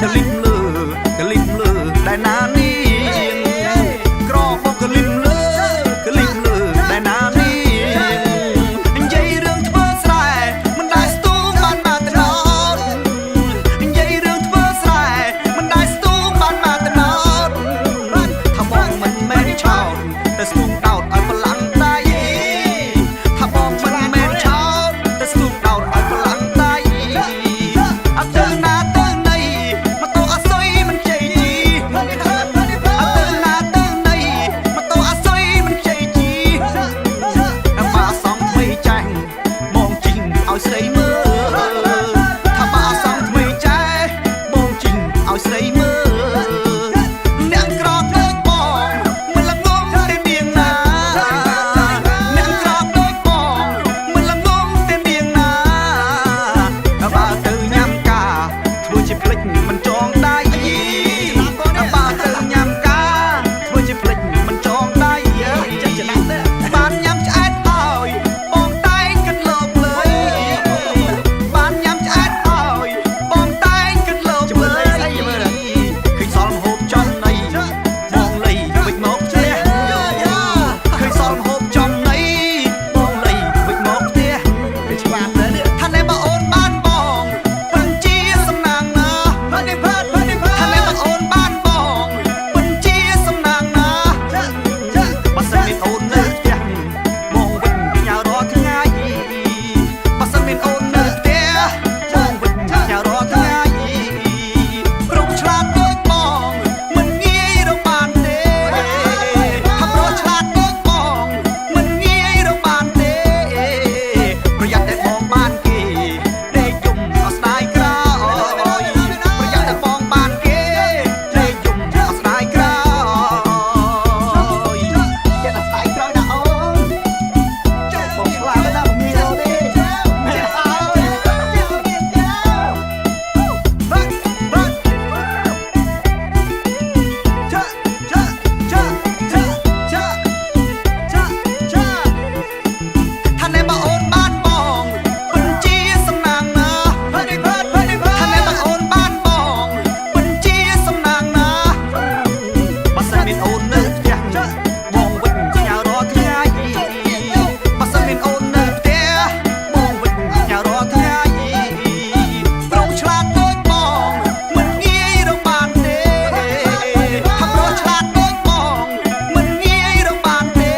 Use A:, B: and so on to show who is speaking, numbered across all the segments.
A: กลิมลือกลิมลือได้นานี่กรอกบอกกลิมลือกลิมลือได้นานี่ใจเรื่องเธอสลายมันได้สตูมันมาตลอดใจเรื่องเธอสลายมันได้สตูมันมาตลอดถ้ามองมันไม่ได้ชอบแต่สตูดาวเอาพลังใจถ้ามองมันไม่ได้ชอบแต่สตูดาวเอาพลังใจอาเธอหน้าเธอในมาโตอาศัยมันใจดีอาเธอหน้าเธอในมาโตอาศัยมันใจดีฟ้าสองไม่แจ้งมองจริงเอาใส่มือถ้าฟ้าสองไม่แจ้งมองจริงเอาใส่มือเนียงกรอบเลิกมองมันละงงเต็มเดียงนาเนียงกรอบเลิกมองมันละงงเต็มเดียงนาบ้าเธอยำกาช่วยจิพลิกมันจองได้บ้าเธอยำกาช่วยจิพลิกมันจองได้บ้านยำจะแอดอ้อยปองใต้กันโลกเลยบ้านยำจะแอดอ้อยปองใต้กันโลกเลยเคยสอนโฮมจอมในมองเลยวิกมกเตี้ยเคยสอนโฮมจอมในมองเลยวิกมกเตี้ยท่านในบ้านโอนบ้านบองปัญจีสำนางนาท่านในบ้านโอนบ้านบองปัญจีสำนางนาบัสมินโอนเนื้อเตี้ยมองวิกยาวรอทั้งไงบัสมินโอนเนื้อเตี้ยมองวิกยาวรอทั้งไงรูปฉลาดเบิกบองมันงี้เราบานเต้ขับรถฉลาดเบิกบองมันงี้เราบานเต้ประหยัดแต่มองบ้านเก๋ได้ยุ่มเอาสไตล์กล้าประหยัดแต่มองบ้านเก๋ได้ยุ่มเอาสไตล์กล้าเจ็ดสไตล์กล้านะโอ้เจ้าบอกฉลาดไม่ได้ผมมีเราดิไม่เอาท่านในบ้านโอนบ้านบองปัญจีสำนางนาท่านในบ้านโอนบ้านบองปัญจีสำนางนาบัสมินโอนเนื้อเตี้ยมองวิกยาวรอทั้งไงบัสมินโอนเนื้อเตี้ยมองวิกยาวรอทั้งไงเราฉลาดเบิกบองมันงี้เราบานเต้ขับรถฉลาดเบิกบองมันงี้เราบานเต้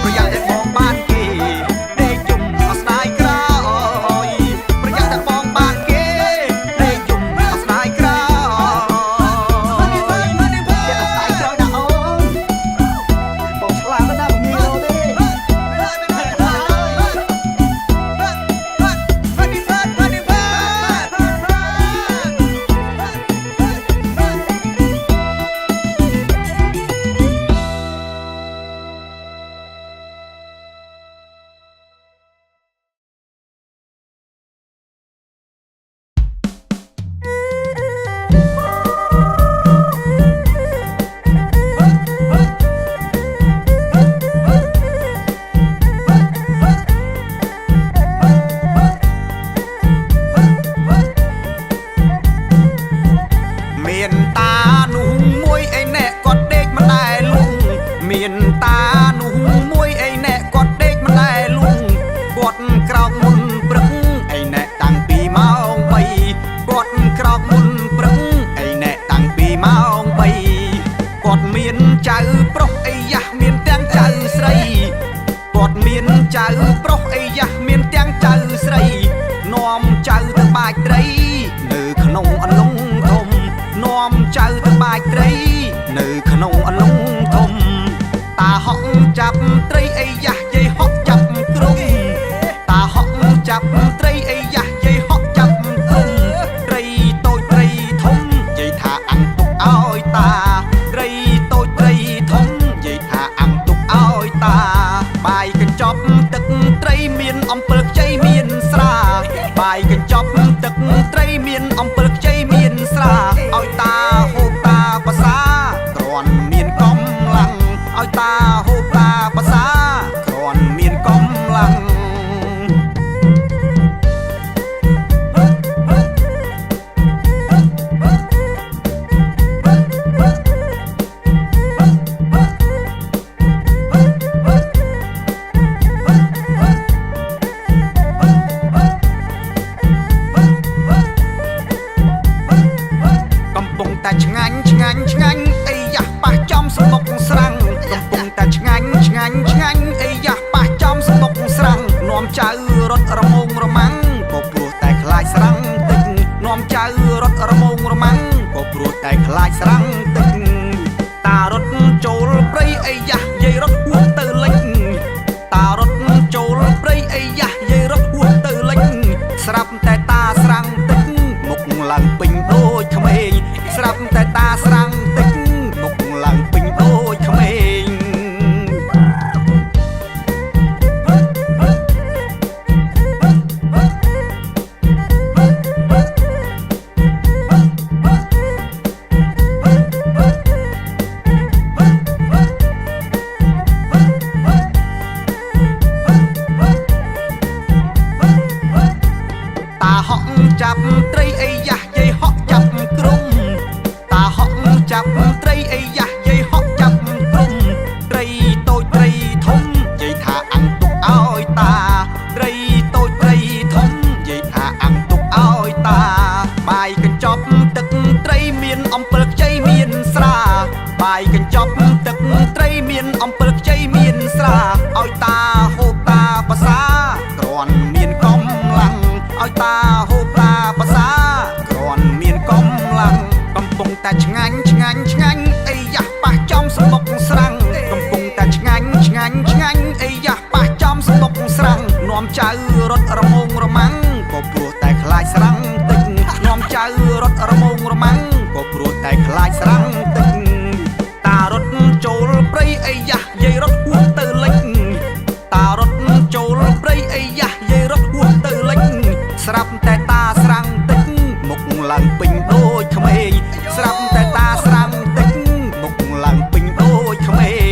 A: ประหยัดแต่มองบ้านเก๋ได้ยุ่มเอาสไตล์กล้าประหยัดแต่มองบ้านเก๋ได้ยุ่มเอาสไตล์กล้าเจ็ดสไตล์กล้านะโอ้บอกฉลาดไม่ได้ผมมีเราดิเมียนตาหนุ่มมวยไอ้แน่กอดเด็กมันได้ลุงเมียนตาหนุ่มมวยไอ้แน่กอดเด็กมันได้ลุงกอดกรอกมุนปรึงไอ้แน่ตั้งปีมาองไปกอดกรอกมุนปรึงไอ้แน่ตั้งปีมาองไปกอดเมียนใจปรกไอ้ยะเมียนแตงใจใส่กอดเมียนใจปรกไอ้ยะเมียนแตงใจใส่น้อมใจทั้งบายไตรเนื้อขนมอันลงทมน้อมใจทั้งบายไตรเนื้อขนมอันลงทมตาห้องจับไตรไอ้ยะยัยหอกจับตรงตาห้องจับไตรไอ้ยะยัยหอกจับตรงไตรโตไตรทมยัยท่าอังตุกอ้อยตาไตรโตไตรทมยัยท่าอังตุกอ้อยตาบายกันจอบตึกไตรเมียนอมเปิกใจเมียนสราบายกันจอบตึกไตรเมียนอมเปิกใจเมียนสราอ้อยตาโหตาภาษากรอนเมียนกำลังอ้อยตาโหตาภาษากรอนเมียนกำลัง ព្រោះតែខ្លាចស្រាំងទឹកតារត់ចូលព្រៃអីយ៉ាស់យាយរត់ហួសទៅលិចតារត់ចូលព្រៃអីយ៉ាស់យាយរត់ហួសទៅលិចស្រាប់តែតាស្រាំងទឹកមុខឡើងពេញដូចក្មេងស្រាប់តែតាស្រាំងទឹកមុខឡើងពេញដូចក្មេងតាហក់ចាប់ត្រីអីយ៉ាស់យាយហក់ចាប់ក្រុមតាហក់ចាប់ត្រីអីយ៉ាស់យាយហក់ចាប់ក្រុមត្រីតូចត្រីធំយាយថាអាំងទុកឲ្យតាត្រីតូចត្រីធំយាយថាអាំងទុកឲ្យតាបាយកញ្ចប់ទឹកត្រីមានអំពិលខ្ចីមានស្រាបាយកញ្ចប់ទឹកត្រីមានអំពិលខ្ចីមានស្រាឲ្យតាហូបតាភាសាគ្រាន់មានកម្លាំងឲ្យតាហូបតាភាសាគ្រាន់មានកម្លាំងកំពុងតែឆ្ងាញ់ឆ្ងាញ់ឆ្ងាញ់អីយ៉ាស់ប៉ះចំសំបុកស្រាំងកំពុងតែឆ្ងាញ់ឆ្ងាញ់ឆ្ងាញ់អីយ៉ាស់ប៉ះចំសំបុកស្រាំងនាំចៅរត់រមងរមាំងក៏ព្រោះតែខ្លាចស្រាំងទឹកនាំចៅរត់រមងរមាំងក៏ព្រោះតែខ្លាចស្រាំងទឹកតារត់ចូលព្រៃអីយ៉ាស់យាយរត់ហួសទៅលិចតារត់ចូលព្រៃអីយ៉ាស់យាយរត់ហួសទៅលិចស្រាប់តែតាស្រាំងទឹកមុខឡើងពេញដូចក្មេងស្រាប់តែតាស្រាំងទឹកមុខឡើងពេញដូចក្មេង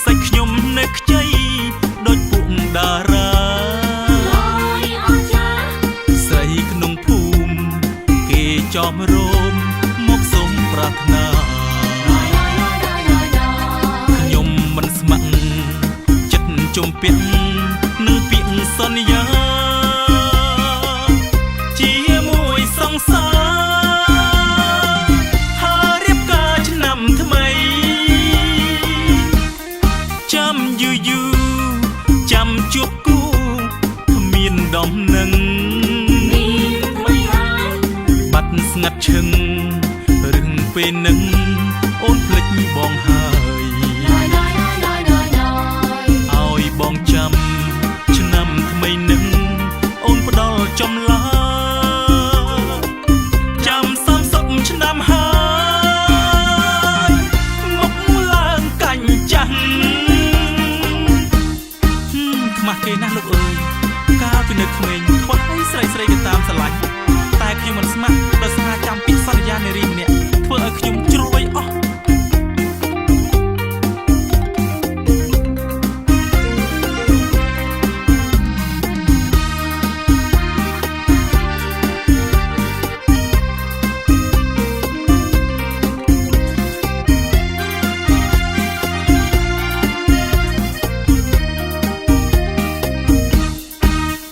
B: សាច់ខ្ញុំនៅខ្ចីដូចពួកតារាស្រីក្នុងភូមិគេចំរោមមកសូមប្រាថ្នាខ្ញុំមិនស្ម័គ្រចិត្តជំពាក់នឹងពាក្យសន្យាជាមួយសង្សារហើយរៀបការឆ្នាំថ្មីចាំយូរចាំជួបគូគ្មានដំណឹងបាត់ស្ងាត់ឈឹងរឿងពេលនឹងអូនភ្លេចបងហើយឲ្យបងចាំឆ្នាំថ្មីនឹងអូនផ្ដល់ចំឡាចាំ30ឆ្នាំហើយមកឡើងកាញ់ចាំងខ្មាស់គេណាស់លោកអើយកាលពីនៅក្មេងខ្វះស្រីក៏តាមស្រឡាញ់តែខ្ញុំមិនស្ម័គ្រដោយសារចាំពាក្យសន្យានារីម្នាក់ធ្វើឲ្យខ្ញុំជ្រួយអស់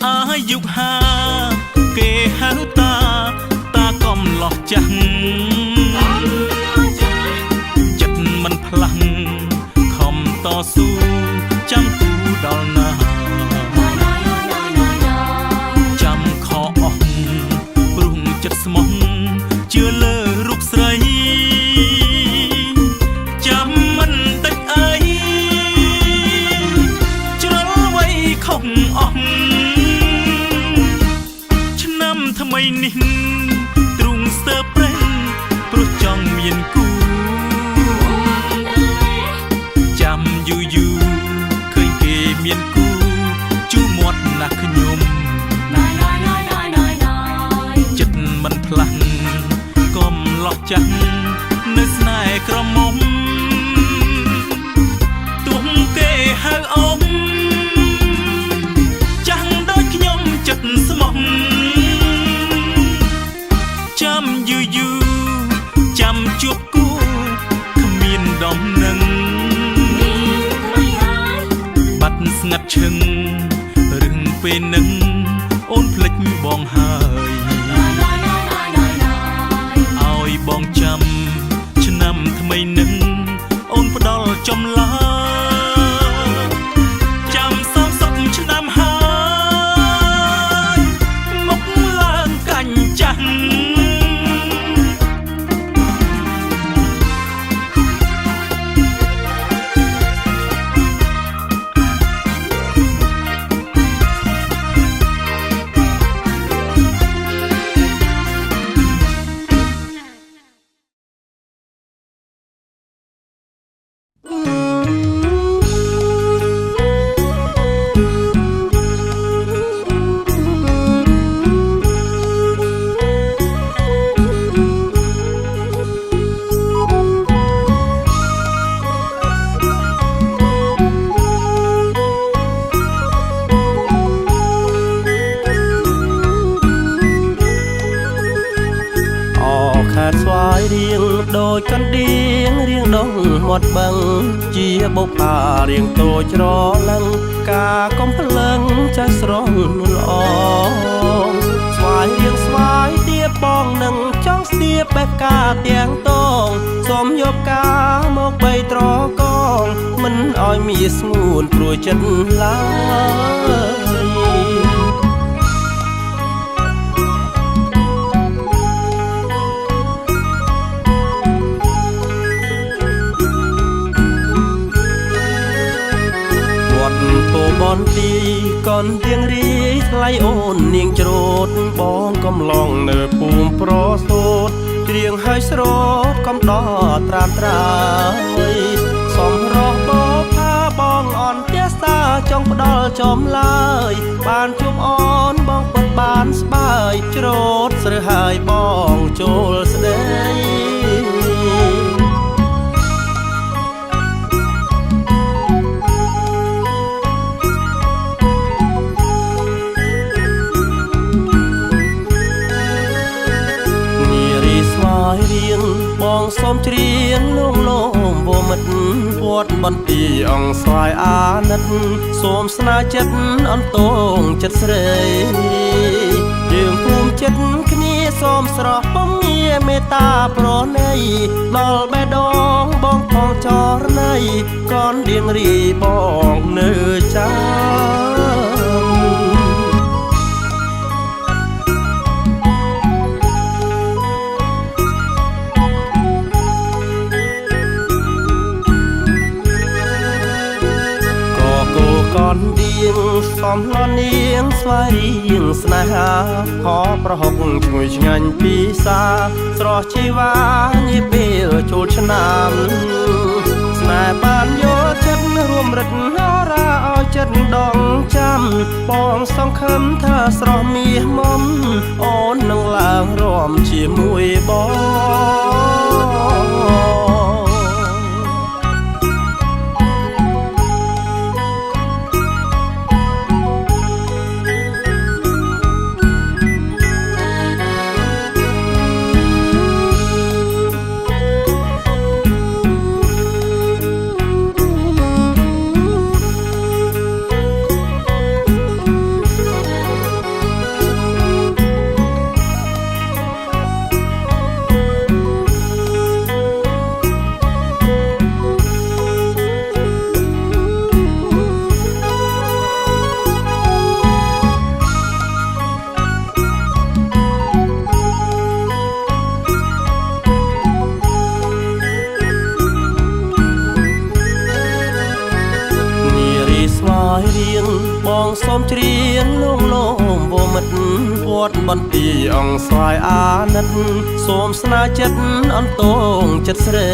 B: អាយុ50គេហៅតាកំឡោះចាស់ចិត្តមិនផ្លាំងខំតស៊ូចាំគូដល់ណាចាំខអស់ព្រោះចិត្តស្មោះជឿលើរូបស្រីចាំមិនតិចអីជ្រុលវ័យខំអស់ឆ្នាំថ្មីនេះទ្រុងស្ទើប្រេងព្រោះចង់មានគូចាំយូរឃើញគេមានគូជូរមាត់ណាស់ខ្ញុំចិត្តមិនផ្លាំងកុំឡោះចាស់នៅស្នេហ៍ក្រមុំទោះគេហៅអ៊ំចាំងដូចខ្ញុំចិត្តស្មោះចាំយូរចាំជួបគូគ្មានដំណឹងបាត់ស្ងាត់ឈឹងរឿងពេលនឹងអូនភ្លេចបងហើយឲ្យបងចាំឆ្នាំថ្មីនឹងអូនផ្ដល់ចំឡាចាំ30ឆ្នាំហើយមកឡើងកាញ់ចាំងស្វាយរៀងដូចកណ្ដៀងរៀងដងមាត់បឹងជាបុប្ផារៀងតូចរលឹងការកំភ្លឹងចាស់ស្រស់ល្អស្វាយរៀងស្វាយទៀបបងនឹងចង់ស្ទាបបែបការទាំងតងសូមយកការមកបីត្រកងមិនឲ្យមានស្ងួនព្រួយចិត្តឡើយបនទីកនទៀងរីថ្លៃអូននាងច្រូតបងកំឡងនៅភូមិប្រសូតច្រៀងហើយស្រោតកំដរត្រាត្រាយសំរោះបោផាបងអន់ផ្ទះសាចង់ផ្ដល់ចំឡើយបានជួបអូនបងពិតបានស្បើយច្រូតស្រើហើយបងចូលស្ដី បងសូមច្រៀងលងលោមវមិត្តពួតបន្ទីអង្គស្វាយអាណិតសូមស្នេហ៍ចិត្តអន្តងចិត្តស្រីយើងភូមិចិត្តគ្នាសូមស្រស់បំងារមេត្តាប្រណីដល់បេះដូងបងផងចរណៃកនដៀងរីបងនៅចាកនដៀងសំឡនាងស្វាយរៀងស្នេហាខប្រហុកឈ្ងុយឆ្ងាញ់ពីសាស្រស់ជីវ៉ានាពេលចូលឆ្នាំស្នេហ៍បានយកចិត្តរួមរិទ្ធហរាឲ្យចិត្តដងចាំបងសង្ឃឹមថាស្រស់មាសមុំអូននឹងឡើងរួមជាមួយបងបងសូមច្រៀងលងលោមវមិត្តពួតបន្ទីអង្គស្វាយអាណិតសូមស្នេហ៍ចិត្តអន្តងចិត្តស្រី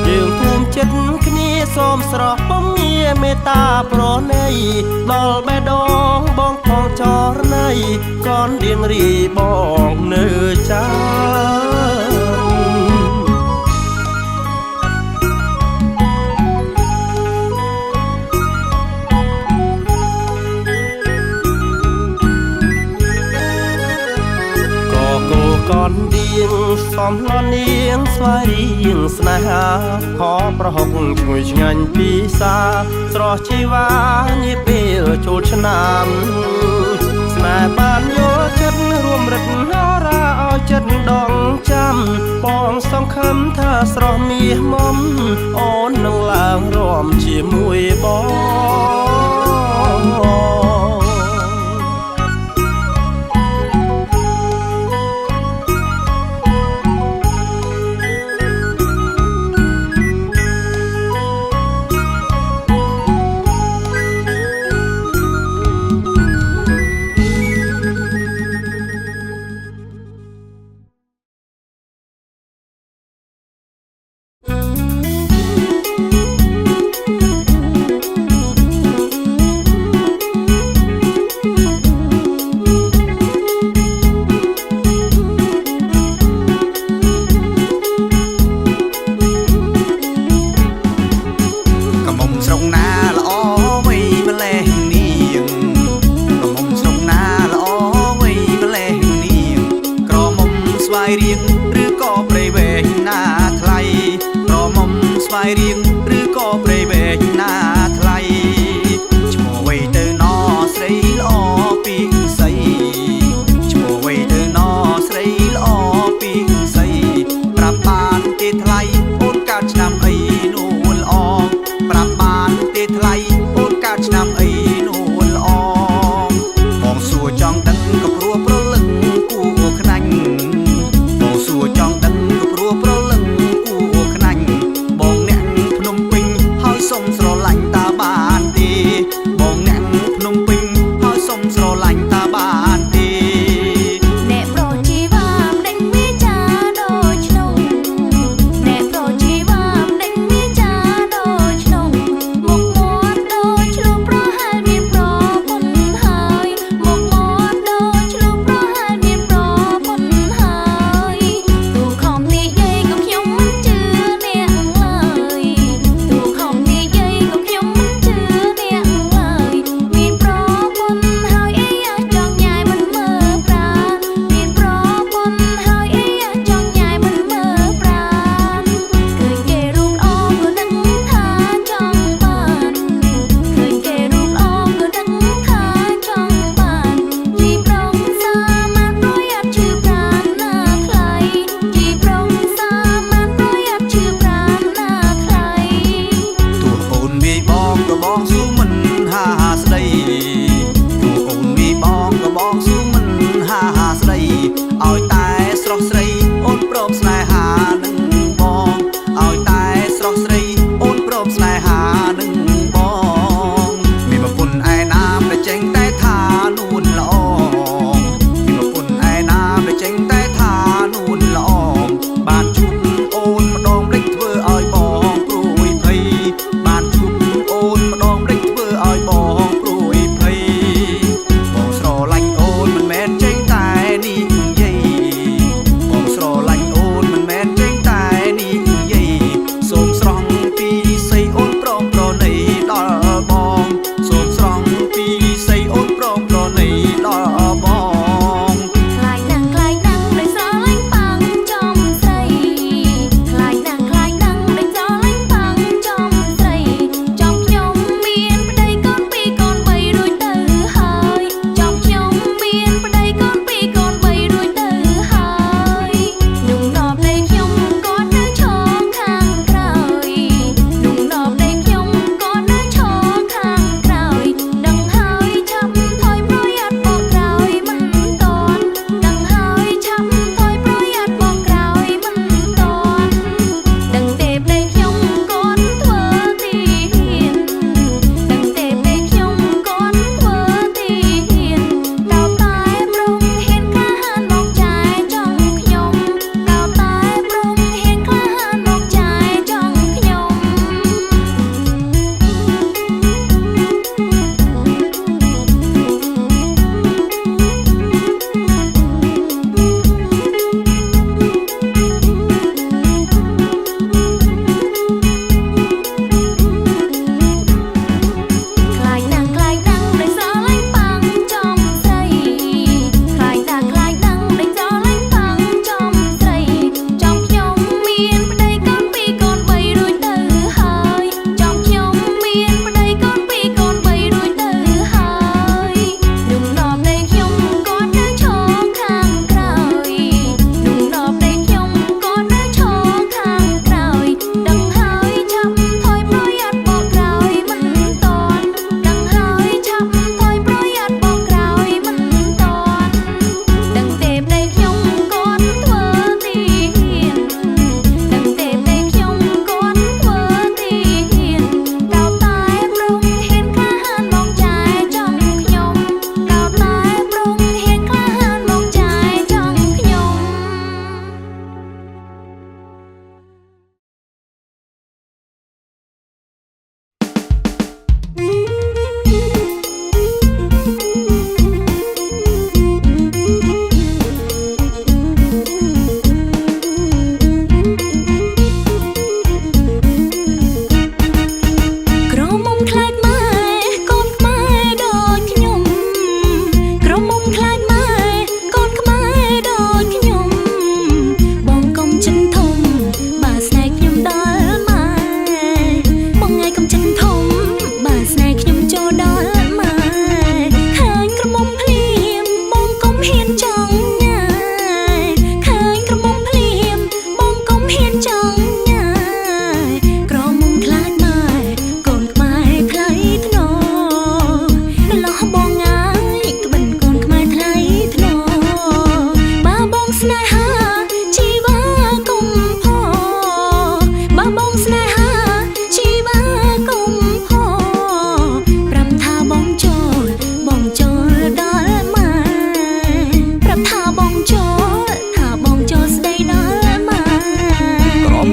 B: យើងភូមិចិត្តគ្នាសូមស្រស់បំងារមេត្តាប្រណីដល់បេះដូងបងផងចរណៃកនដៀងរីបងនៅចាកនដៀងសំឡនាងស្វាយរៀងស្នេហាខប្រហុកឈ្ងុយឆ្ងាញ់ពីសាស្រស់ជីវ៉ានាពេលចូលឆ្នាំស្នេហ៍បានយកចិត្តរួមរិទ្ធហរាឲ្យចិត្តដងចាំបងសង្ឃឹមថាស្រស់មាសមុំអូននឹងឡើងរួមជាមួយបងរៀងឬក៏ព្រៃវែងណាថ្លៃក្រមុំស្វាយរៀងឬក៏ព្រៃវែងណាថ្លៃឈ្មោះវ័យទៅណស្រីល្អពីស្អីឈ្មោះវ័យទៅណស្រីល្អពីស្អីប្រាប់បានទេថ្លៃអូនកើតឆ្នាំអីនោះល្អប្រាប់បានទេថ្លៃអូនកើតឆ្នាំអីនោះល្អបងសួរចង់ដឹងក៏ព្រោះប្រលឹងគួរខ្នាញ់ចង់ដឹងក៏ព្រោះប្រលឹងគួរខ្នាញ់បងអ្នកភ្ន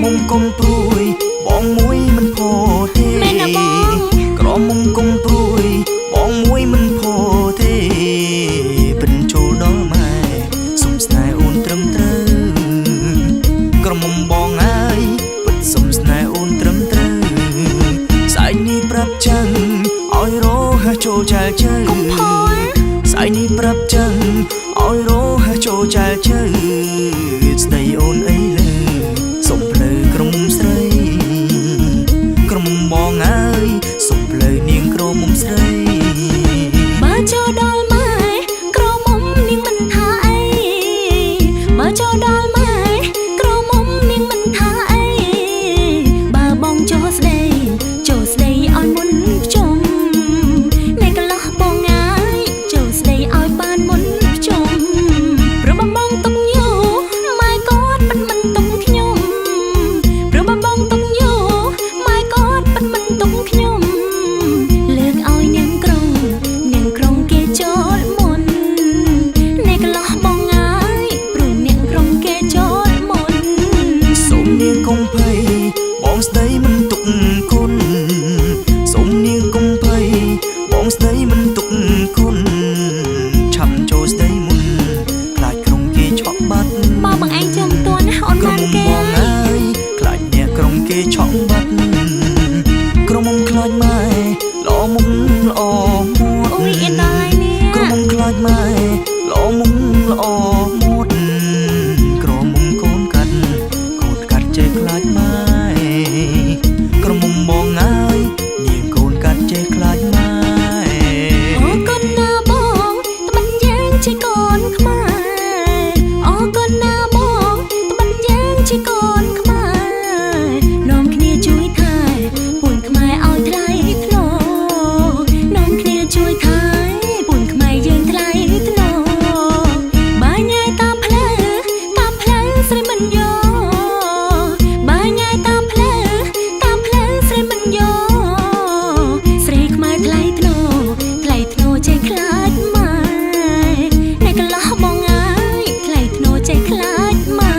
A: មុំកុំព្រួយបងមួយមិនផោទេក្រមុំកុំព្រួយបងមួយមិនផោទេបិនចូលដល់ម៉ែសុំស្នេហ៍អូនត្រឹមត្រូវក្រមុំបងអើយពិតសុំស្នេហ៍អូនត្រឹមត្រូវស្អែកនេះប្រាប់ចឹងឲ្យរហ័សចូលចែលជើស្អែកនេះប្រាប់ចឹងឲ្យរហ័សចូលចែលជើស្ដីអូនអីលើសុំភ្លឺក្រមុំស្រីក្រមុំបងអើយសុំភ្លឺនាងក្រមុំស្រី
C: បើចូលដល់ម៉ែក្រមុំនាងមិនថាអីបើចូលដល់ម៉ែក្រមុំនាងមិនថាអីបើបងចូលស្ដីឲ្យមុនភ្ជុំអ្នកកន្លោះបងអើយចូលស្ដីឲ្យបានមុនភ្ជុំព្រោះបងទុកញូម៉ែគាត់មិនទុកខ្ញុំព្រោះបងទុកញូម៉ែគាត់មិនទុកខ្ញុំលើកឲ្យនាងក្រុងគេចូលមុនអ្នកកន្លោះបងអើយព្រោះនាងក្រុងគេចូលមុន
A: សូមនាងកុំភ័យបងស្ដីមិនទុកគុណសូមនាងកុំភ័យបងស្ដីមិនទុកគុណឆាប់ចូលស្ដីមុនខ្លាចក្រុងគេឆក់បាត់
C: បងឯងចំទួនអូនបានគេ
A: បងអើយខ្លាចអ្នកក្រុងគេឆក់បាត់ក្រមុំខ្លាចម៉ែល្អមុំល្អមួត
C: អូយអៀនដល់ហើយនេះ
A: ក្រមុំខ្លាចម៉ែល្អមុំល្អមួតក្រមុំកូនកាត់ចេះខ្លាចម៉ែក្រមុំបងអើយនាងកូនកាត់ចេះខ្លាចម៉ែ
C: អូកូនណាបងត្បិតយ៉ាងជាកូនខ្មែរអូកូនណាបងត្បិតយ៉ាងជាកូនខ្មែរនាំគ្នាជួយថែពួនខ្មែរឲ្យថ្លៃថ្នូរនាំគ្នាជួយថែពួនខ្មែរយើងថ្លៃថ្នូរបើញ៉ែតាមផ្លូវស្រីមិនយោបើញ៉ែតាមផ្លូវស្រីមិនយោស្រីខ្មែរថ្លៃថ្នូរចេះខ្លាចម៉ែអ្នកកន្លោះបងអើយថ្លៃថ្នូរចេះខ្លាចម៉ែ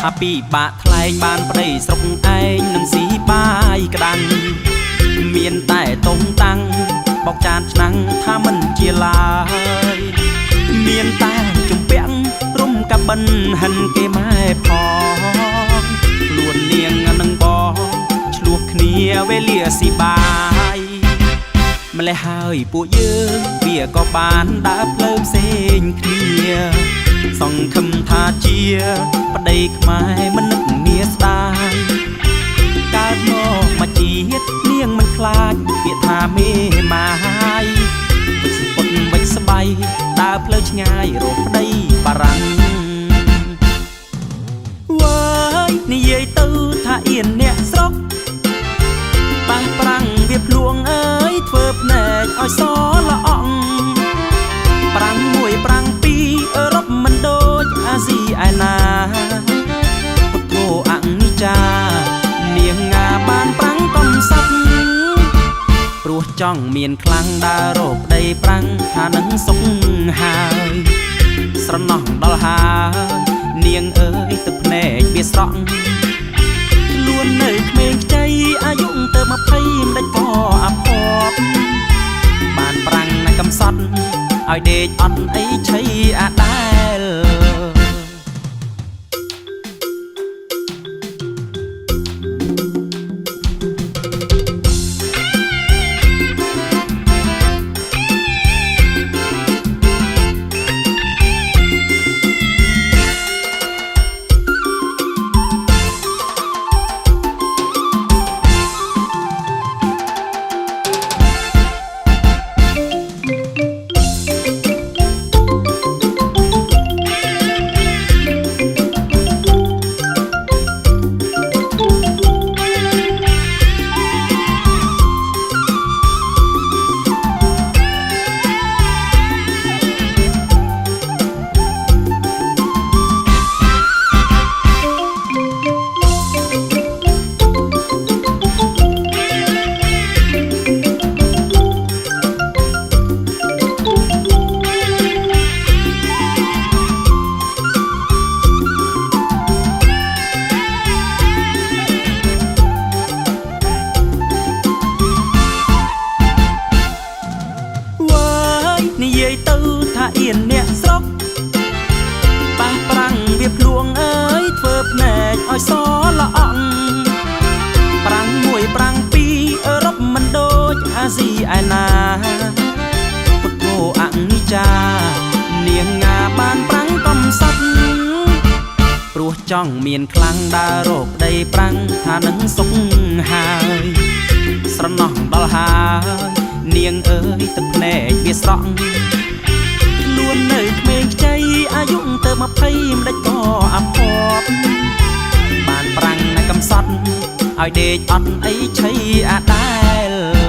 B: ថាពីបាក់ថ្លែងបានប្តីស្រុកឯងនឹងស៊ីបាយក្តាំងមានតែតុងតាំងបោកចានឆ្នាំងថាមិនជាឡើយមានតែជំពាក់រុំកាបិនហិនគេម៉ែផងខ្លួននាងនឹងបងឆ្លោះគ្នាវេលាស៊ីបាយម្លេះហើយពួកយើងវាក៏បានដើរផ្លូវផ្សេងគ្នាសង្ឃឹមថាជាប្តីខ្មែរមិននឹកនាស្ដាយកើតមកជាតិនាងមិនខ្លាចពាក្យថាមេម៉ាយវិសុពុតវិស្បៃដើរផ្លូវឆ្ងាយរកប្តីបារាំងវើយនិយាយទៅថាអៀនអ្នកស្រុកប៉ះប្រាំងវាភ្លួងអើយធ្វើភ្នែកឲ្យសល្អអងប្រាំងមួយប្រាំងពីរអឺរ៉ុបមិនដូចអាស៊ីឯណាពុទ្ធោអនិច្ចានាងងាបានប្រាំងកំសត់ព្រោះចង់មានខ្លាំងដើររកប្តីប្រាំងថានឹងសុខហើយស្រណោះដល់ហើយនាងអើយទឹកភ្នែកវាស្រក់ខ្លួននៅក្មេងខ្ចីអាយុទៅ20មិនដេចក៏អាផប់បានប្រាំងណាកំសត់ឲ្យដេកអត់អីឆៃអាដែល
D: យាយទៅថាអៀនអ្នកស្រុកប៉ះប្រាំងវាភ្លួងអើយធ្វើភ្នែកឲ្យសល្អអង្ប្រាំងមួយប្រាំងពីរអឺរ៉ុបមិនដូចអាស៊ីឯណាពុទ្ធោអនិច្ចានាងងាបានប្រាំងកំសត់ព្រោះចង់មានខ្លាំងដើររកដីប្រាំងថានឹងសុខហើយស្រណោះដល់ហើយនាងអើយទឹកភ្នែកវាស្រក់ខ្លួននៅក្មេងខ្ចីអាយុទៅ20មិនដេចក៏អាភ័ព្វបានប្រាំងនៅកំសត់ឲ្យដេកអត់អីឆៃអាដែល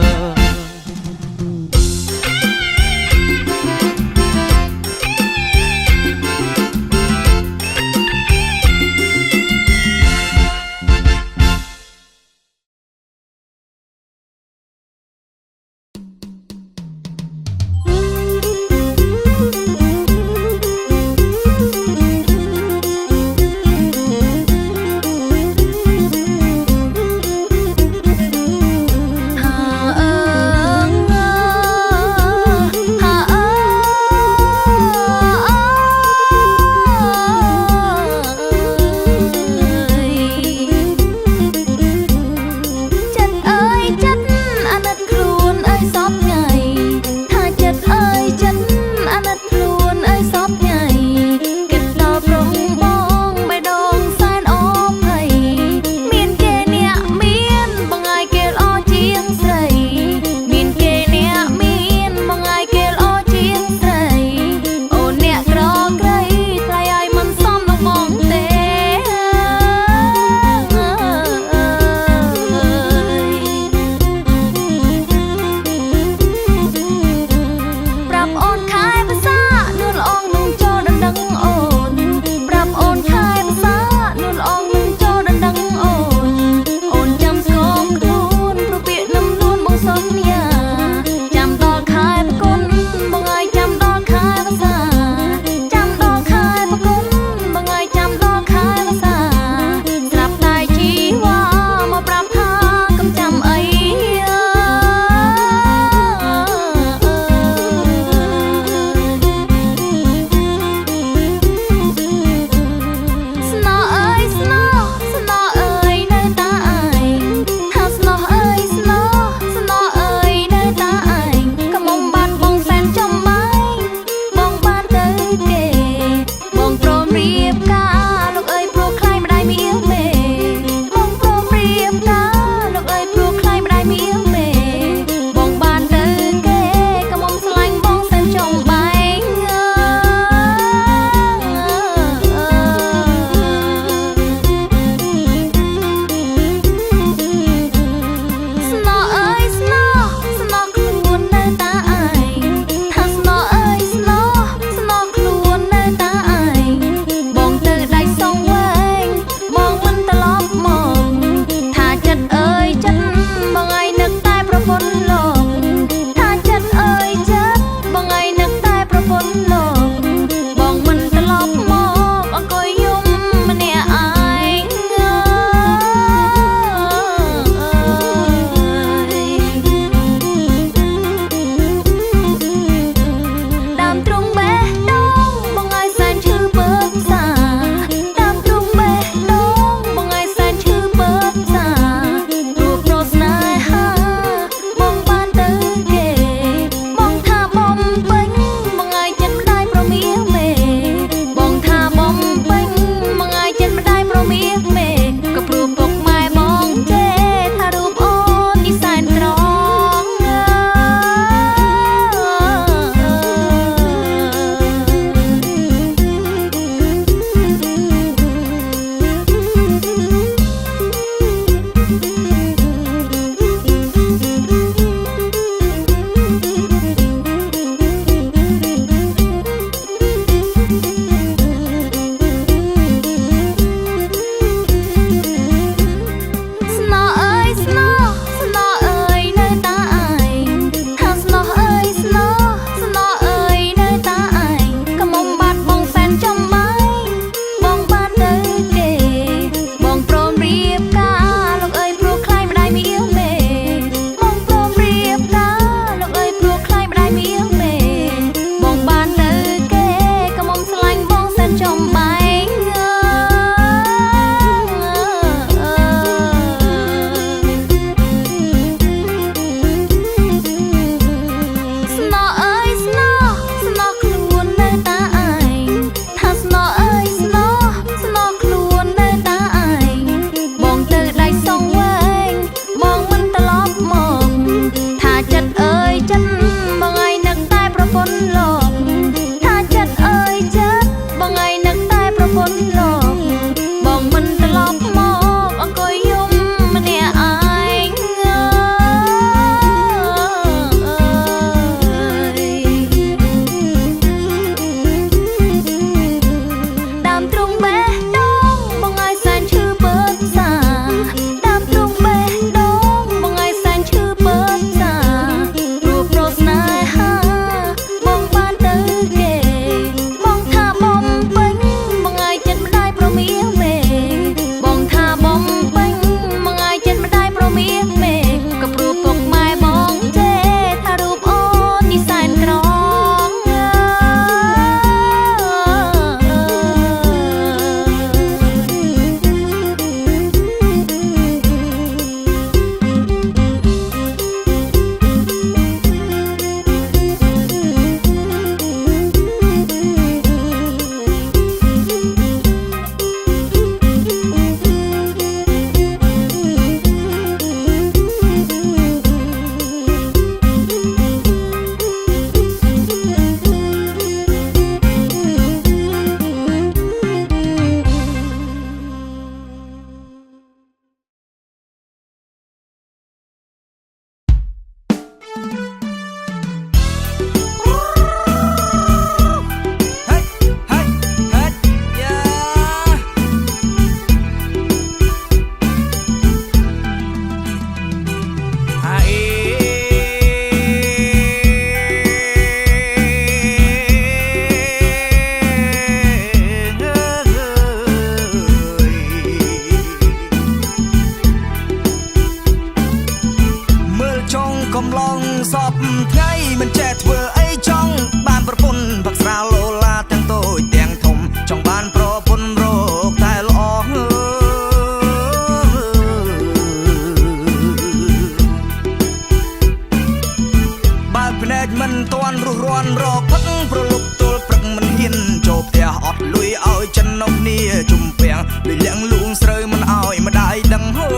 A: ផឹកប្រលប់ទល់ព្រឹកមិនហ៊ានចូលផ្ទះអត់លុយឲ្យចិននៅគ្នាជុំពាំងលិលាំងលួងស្រូវមិនឲ្យម្ដាយដឹងហឺ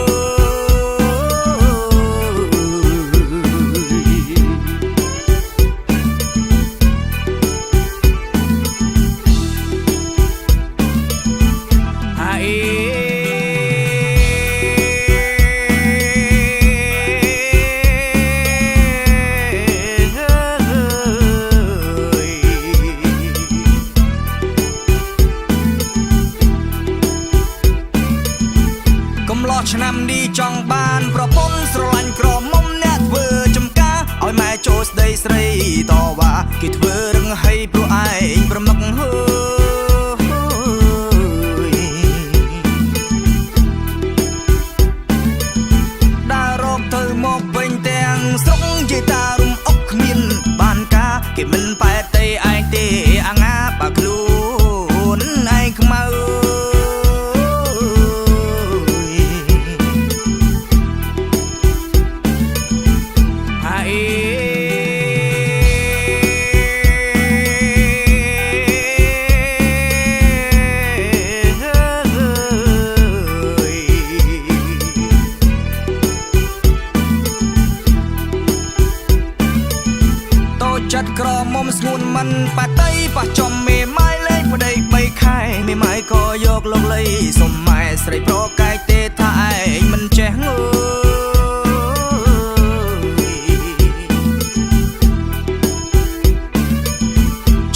A: ឆ្នាំនេះចង់បានប្រពន្ធស្រឡាញ់ក្រមុំអ្នកធ្វើចំការឲ្យម៉ែចូលស្ដីស្រីតវ៉ាគេធ្វើរឹងហីព្រោះឯងប្រមឹកដើររកទៅមកវិញទាំងស្រុកនិយាយតារំអុកគ្មានបានការគេមិនប៉ែទេឯងទេអាងាបើខ្លួនឯងខ្មៅចាត់ក្រមុំស្ងួនមិនប៉ាតៃប៉ះចំមេម៉ាយលេងប្តី3ខែមេម៉ាយក៏យកលោកលីសុំម៉ែស្រីប្រកាយទេថាឯងមិនចេះងើ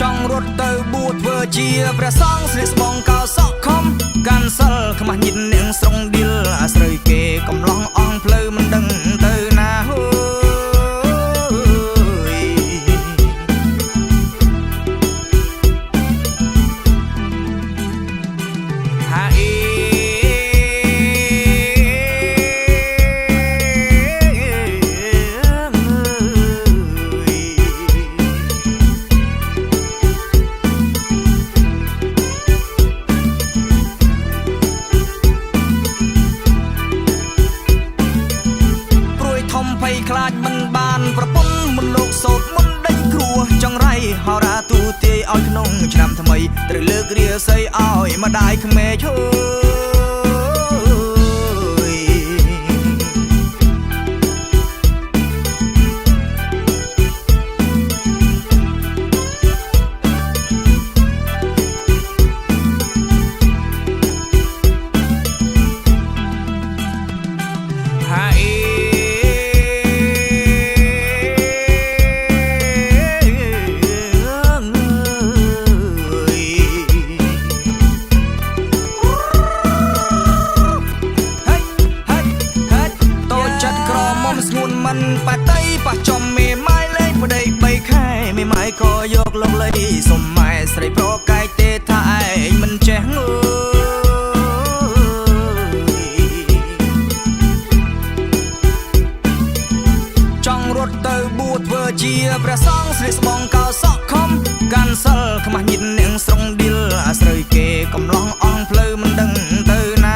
A: ចង់រត់ទៅបួសធ្វើជាព្រះសង្ឃស្លៀកស្បង់កោសក់ខំកាន់សិលខ្មាស់ញិតនាងស្រុងឌីលអាស្រូវគេកំឡងអងផ្លូវមិនដឹងទៅណាខ្លាចមិនបានប្រពន្ធមុនលោកសោតមុនដេញគ្រួចង្រៃហោរាទូទាយឲ្យក្នុងឆ្នាំថ្មីត្រូវលើករាសីឲ្យម្ដាយក្មេឈើស្ងួនមិនប៉ាតៃប៉ះចំមេម៉ាយលេងប្តី3ខែមេម៉ាយក៏យកលោកលីសុំម៉ែស្រីប្រកាយទេថាឯងមិនចេះងើចង់រត់ទៅបួសធ្វើជាព្រះសង្ឃស្លៀកស្បង់កោសក់ខំកាន់សិលខ្មាស់ញិតនាងស្រុងឌីលអាស្រូវគេកំឡងអងផ្លូវមិនដឹងទៅណា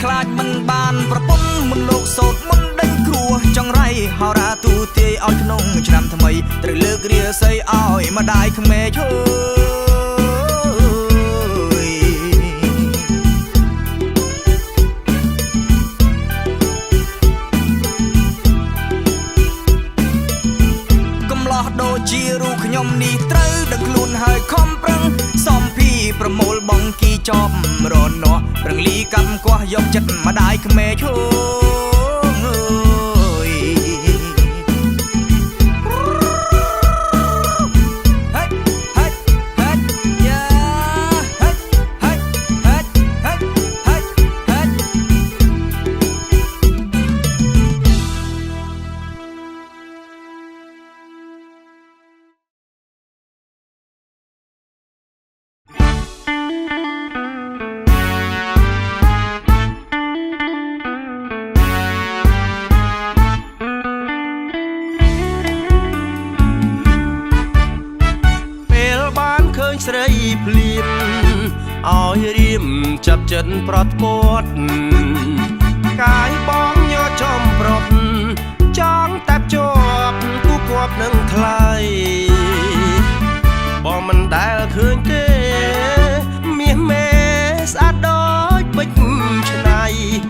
A: ខ្លាចមិនបានប្រពន្ធមុនលោកសោតមុនដេញគ្រួចង្រៃហោរាទូទាយឲ្យក្នុងឆ្នាំថ្មីត្រូវលើករាសីឲ្យម្ដាយក្មេឈើដូចជារូបខ្ញុំនេះត្រូវដឹកខ្លួនហើយខំប្រឹងសំភីប្រមូលបងគីចប់រនាស់ប្រឹងលីកម្មគាស់យកចិត្តម្ដាយក្មេឈើ
B: ស្រីភ្លៀនឲ្យរៀមចាប់ចិនប្រត់ពត់កាយបងញ័រចំប្រត់ចង់តែជាប់គូគប់នឹងថ្លៃបងមិនដែលឃើញទេមាសមេស្អាតដូចពេជ្រឆ្នៃ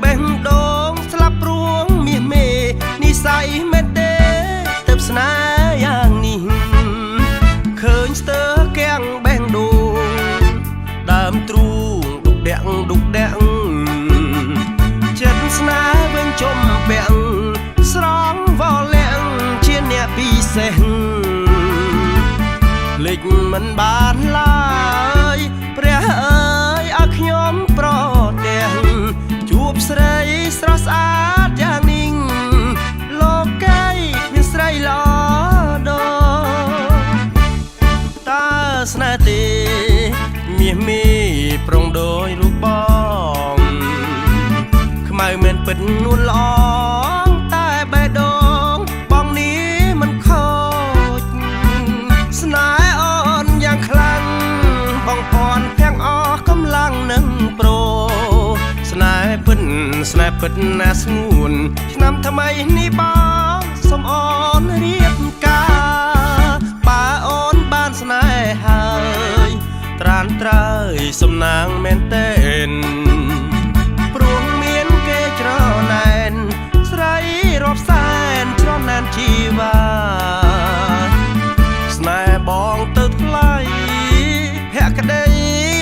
B: បេះដូងស្លាប់ព្រួងមាសមេនិស័យមែនទេទៅស្នេហ៍យ៉ាងនេះឃើញស្ទើគាំងបេះដូងដើមទ្រូងដុកដាក់ចិត្តស្នេហ៍វិញចំពាក់ស្រងវល់លាក់ជាអ្នកពិសេសភ្លេចមិនបានឡើយព្រះអើយឲ្យខ្ញុំប្រទះជួបស្រីស្រស់ស្អាតយ៉ាងនេះលោកីមានស្រីល្អដល់តើស្នេហ៍ទេមាសមេប្រុងដោយរូបបងខ្មៅមែនពិតនួនល្អតែបេះដូងបងនេះមិនខូចស្នេហ៍អូនយ៉ាងខ្លាំងបងពន់ភាំងអស់កម្លាំងនឹងប្រូស្នេហ៍ពិតណាស្ងួនឆ្នាំថ្មីនេះបងសូមអូនរៀបការបើអូនបានស្នេហ៍ហើយត្រានត្រើយសំណាងមែនតើព្រោះមានគេច្រណែនស្រីរាប់សែនច្រណែនជីវ៉ាស្នេហ៍បងទៅថ្លៃភក្តី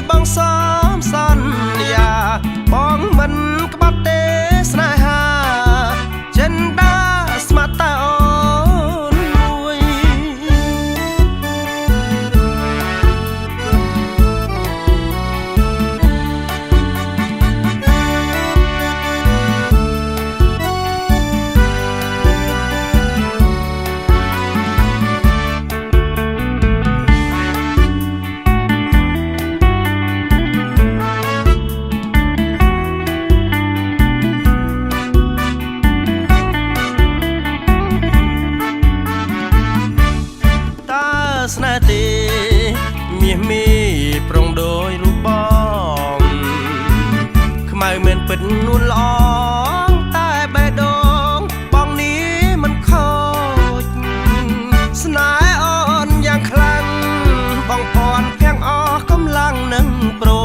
B: បងសំសន្យាបងមិនក្បត់ទេស្នេហាចិនដាស្មាតតាអូនមួយ ស្នេហ៍ទេមាសមេប្រុងដោយរូបបងខ្មៅមែនពិតនួនល្អតែបេះដូងបងនេះមិនខូចស្នេហ៍អូនយ៉ាងខ្លាំងបងពន់ភាំងអស់កម្លាំងនឹងប្រូ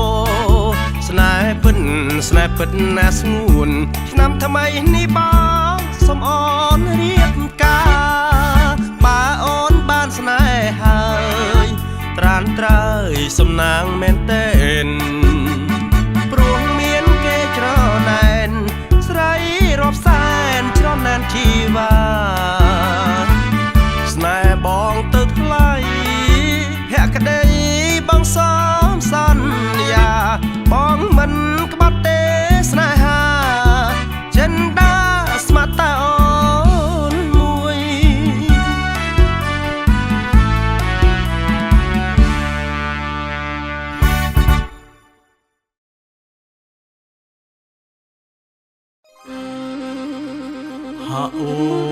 B: ស្នេហ៍ពិតណាស្ងួនឆ្នាំថ្មីនេះបងសូមអូនរៀបការបើអូនបានស្នេហ៍ហើយត្រានត្រើយសំណាងមែនតើព្រោះមានគេច្រណែនស្រីរាប់សែនច្រណែនជីវ៉ាស្នេហ៍បងទៅថ្លៃភក្តីបងសំសន្យាបងមិនក្បត់ទេស្នេហាចិនដាស្មាតតាអូនមួយ hạ ô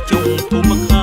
D: ជុំភូមិខ